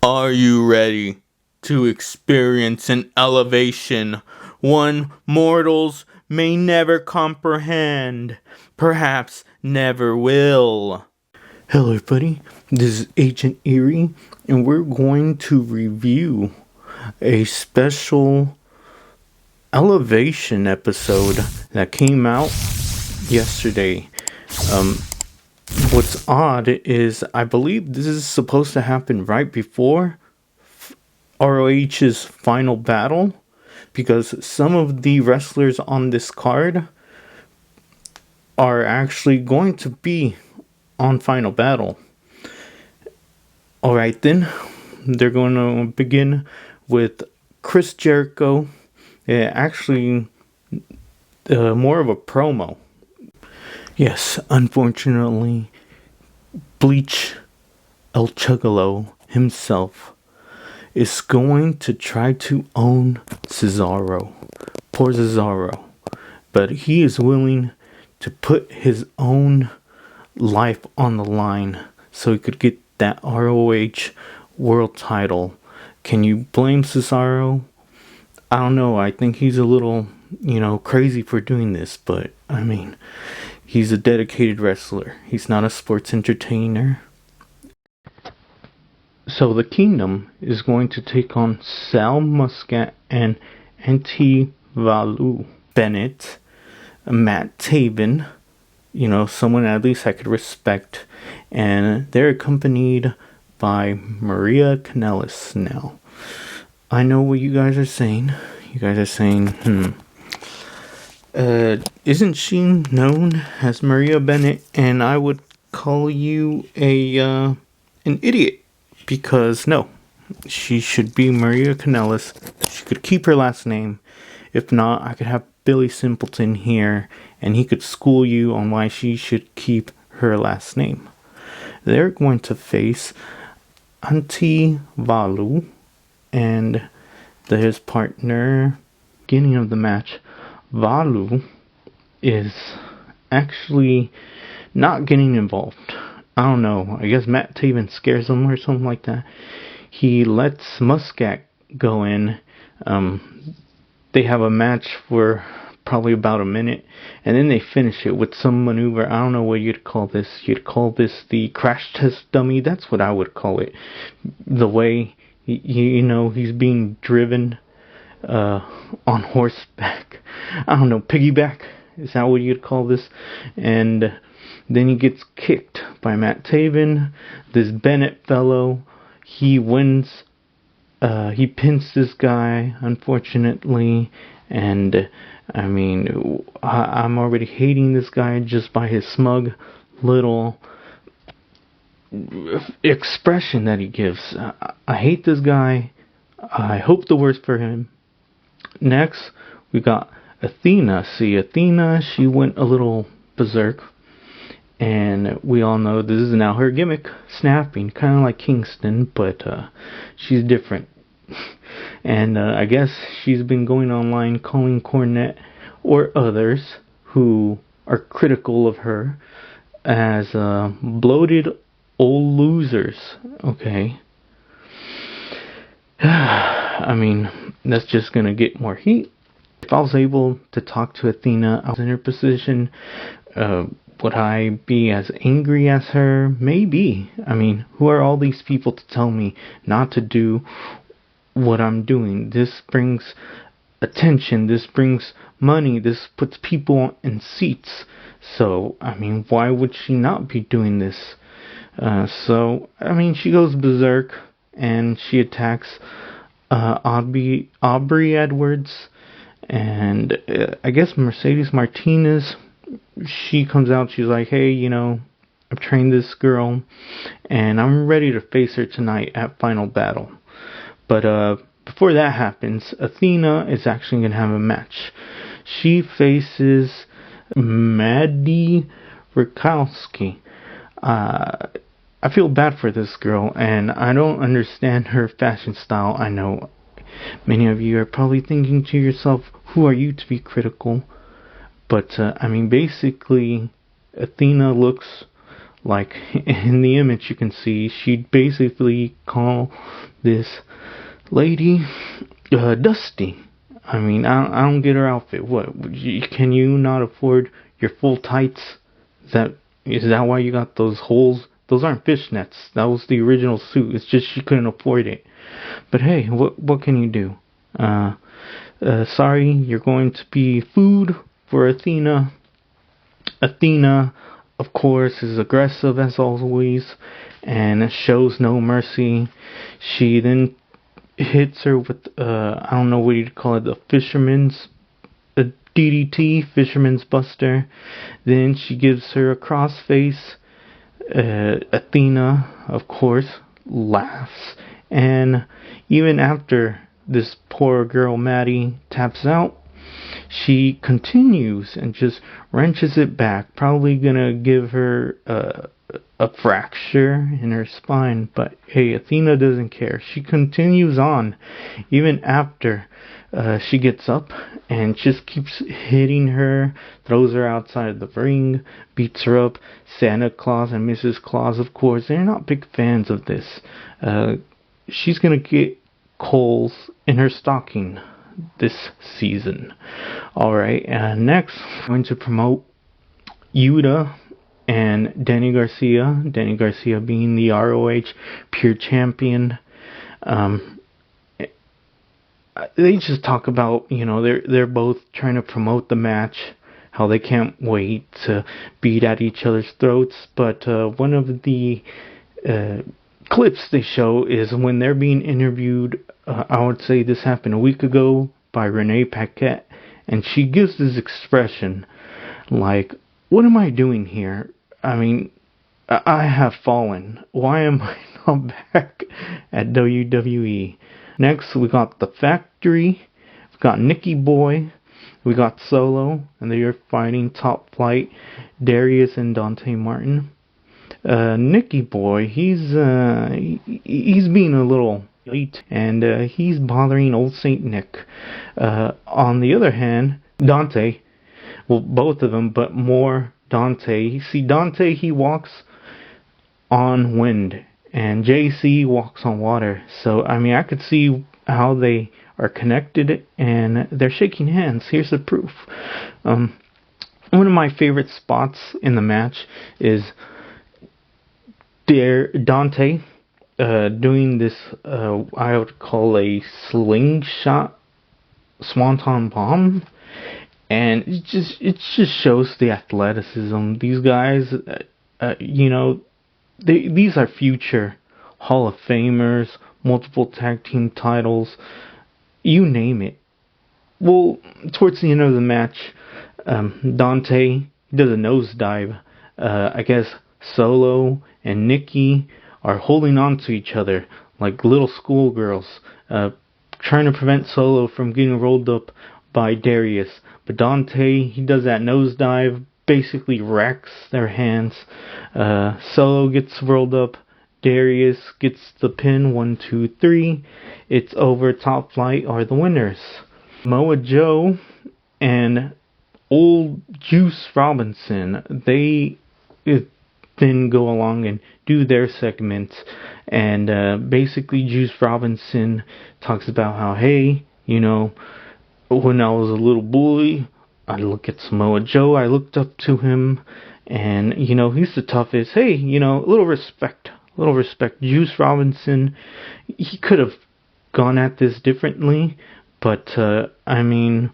Are you ready to experience an elevation one mortals may never comprehend, perhaps never will? Hello everybody, this is Agent Eerie, and we're going to review a special elevation episode that came out yesterday. What's odd is I believe this is supposed to happen right before ROH's final battle, because some of the wrestlers on this card are actually going to be on Final Battle. Alright then, they're going to begin with Chris Jericho. Actually, more of a promo. Yes, unfortunately, Bleach El Chugalo himself is going to try to own Cesaro. Poor Cesaro. But he is willing to put his own life on the line so he could get that ROH world title. Can you blame Cesaro? I don't know. I think he's a little, crazy for doing this. But, he's a dedicated wrestler. He's not a sports entertainer. So the Kingdom is going to take on Sal Muscat and Antivalu Bennett, Matt Taven, someone at least I could respect, and they're accompanied by Maria Kanellis. Now, I know what you guys are saying. You guys are saying, isn't she known as Maria Bennett? And I would call you an idiot. Because, no, she should be Maria Kanellis. She could keep her last name. If not, I could have Billy Simpleton here, and he could school you on why she should keep her last name. They're going to face Antivalu and his partner. Beginning of the match, Valu is actually not getting involved. I don't know. I guess Matt Taven scares him or something like that. He lets Muscat go in. They have a match for probably about a minute, and then they finish it with some maneuver. I don't know what you'd call this. You'd call this the crash test dummy. That's what I would call it. The way, he's being driven on horseback. I don't know, piggyback. Is that what you'd call this? And then he gets kicked by Matt Taven. This Bennett fellow, he wins. He pins this guy, unfortunately. And, I'm already hating this guy just by his smug little expression that he gives. I hate this guy. I hope the worst for him. Next, we got Athena. See, Athena, she went a little berserk. And we all know this is now her gimmick, snapping, kind of like Kingston, but she's different. And I guess she's been going online calling Cornette or others who are critical of her as bloated old losers. Okay. That's just going to get more heat. If I was able to talk to Athena, I was in her position, would I be as angry as her? Maybe. Who are all these people to tell me not to do what I'm doing? This brings attention. This brings money. This puts people in seats. So, why would she not be doing this? She goes berserk and she attacks Aubrey Edwards. And I guess Mercedes Martinez, she comes out, she's like, hey, I've trained this girl, and I'm ready to face her tonight at Final Battle. But before that happens, Athena is actually going to have a match. She faces Maddie Rakowski. I feel bad for this girl, and I don't understand her fashion style. I know many of you are probably thinking to yourself, who are you to be critical? But, basically, Athena looks Like, in the image you can see, she'd basically call this lady Dusty. I mean, I don't get her outfit. What, can you not afford your full tights? Is that why you got those holes? Those aren't fishnets. That was the original suit. It's just she couldn't afford it. But hey, what can you do? Sorry, you're going to be food for Athena. Athena, of course, is aggressive as always and shows no mercy. She then hits her with, I don't know what you'd call it, the fisherman's DDT, fisherman's buster. Then she gives her a crossface. Athena, of course, laughs. And even after this poor girl Maddie taps out, she continues and just wrenches it back. Probably gonna give her a fracture in her spine. But hey, Athena doesn't care. She continues on even after she gets up and just keeps hitting her, throws her outside of the ring, beats her up. Santa Claus and Mrs. Claus, of course, they're not big fans of this. She's gonna get coals in her stocking this season. Alright, next I'm going to promote Yuta and Danny Garcia. Danny Garcia being the ROH Pure Champion. They just talk about, they're both trying to promote the match, how they can't wait to beat at each other's throats. But one of the clips they show is when they're being interviewed. I would say this happened a week ago by Renee Paquette, and she gives this expression like, what am I doing here? I mean, I have fallen. Why am I not back at WWE? Next, we got The Factory. We got Nicky Boy. We got Solo, and they are fighting Top Flight, Darius and Dante Martin. Nicky Boy, he's being a little late, and he's bothering old Saint Nick. On the other hand, Dante, well, both of them, but more Dante. See, Dante, he walks on wind, and JC walks on water. So, I mean, I could see how they are connected, and they're shaking hands. Here's the proof. One of my favorite spots in the match is Dante doing this, I would call a slingshot swanton bomb, and it just shows the athleticism. These guys, these are future Hall of Famers, multiple tag team titles, you name it. Well, towards the end of the match, Dante does a nosedive. I guess Solo and Nikki are holding on to each other like little schoolgirls, trying to prevent Solo from getting rolled up by Darius. But Dante, he does that nosedive, basically wrecks their hands. Solo gets rolled up. Darius gets the pin. 1, 2, 3. It's over. Top Flight are the winners. Moa Joe and old Juice Robinson, they then go along and do their segments, and basically Juice Robinson talks about how, hey, when I was a little boy, I look at Samoa Joe, I looked up to him, and he's the toughest. Hey, a little respect. Juice Robinson, he could have gone at this differently, but I mean,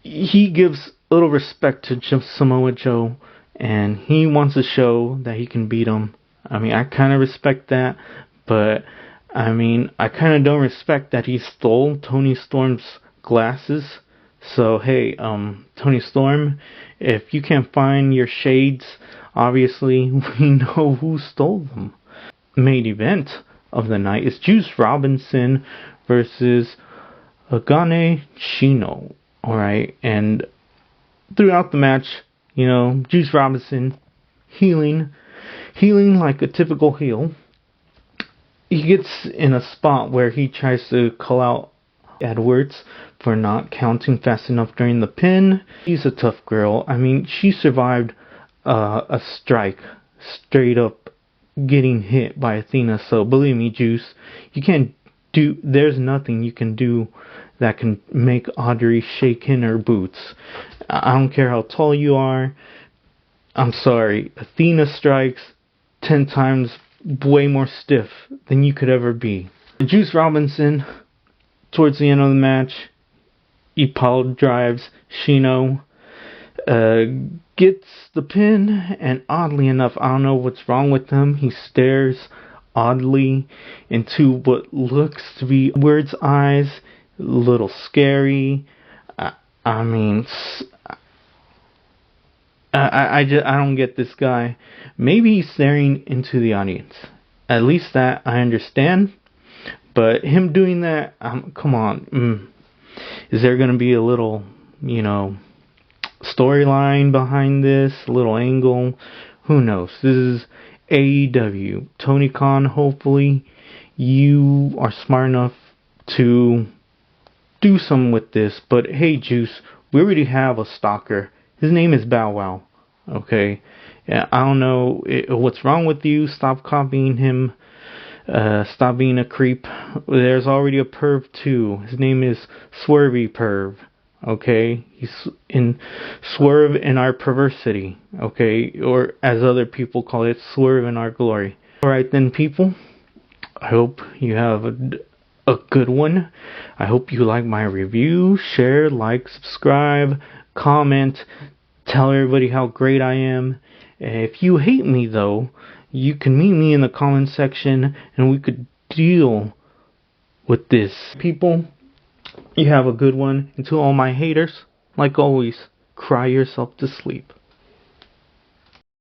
he gives a little respect to Samoa Joe, and he wants to show that he can beat him. I mean, I kind of respect that, but I mean, I kind of don't respect that he stole Tony Storm's glasses. So hey, Tony Storm, if you can't find your shades, obviously we know who stole them. Main event of the night is Juice Robinson versus Agane Shino. Alright, and throughout the match, Juice Robinson healing like a typical heel. He gets in a spot where he tries to call out Edwards for not counting fast enough during the pin. She's a tough girl. I mean, she survived a strike straight up getting hit by Athena. So believe me, Juice, you can't do. There's nothing you can do that can make Audrey shake in her boots. I don't care how tall you are. I'm sorry, Athena strikes 10 times way more stiff than you could ever be. Juice Robinson, towards the end of the match, he pile drives Shino, gets the pin, and oddly enough, I don't know what's wrong with him, he stares oddly into what looks to be Edward's eyes, a little scary. I mean, I don't get this guy. Maybe he's staring into the audience. At least that I understand. But him doing that, come on. Is there going to be a little, storyline behind this? A little angle? Who knows? This is AEW. Tony Khan, hopefully you are smart enough to do something with this. But hey, Juice, we already have a stalker. His name is Bow Wow. Okay? Yeah, I don't know what's wrong with you. Stop copying him. Stop being a creep. There's already a perv too. His name is Swervy Perv. Okay? He's in Swerve in Our Perversity. Okay? Or as other people call it, Swerve in Our Glory. Alright then, people. I hope you have a good one. I hope you like my review. Share, like, subscribe, comment. Tell everybody how great I am. If you hate me though, you can meet me in the comment section and we could deal with this. People, you have a good one. And to all my haters, like always, cry yourself to sleep.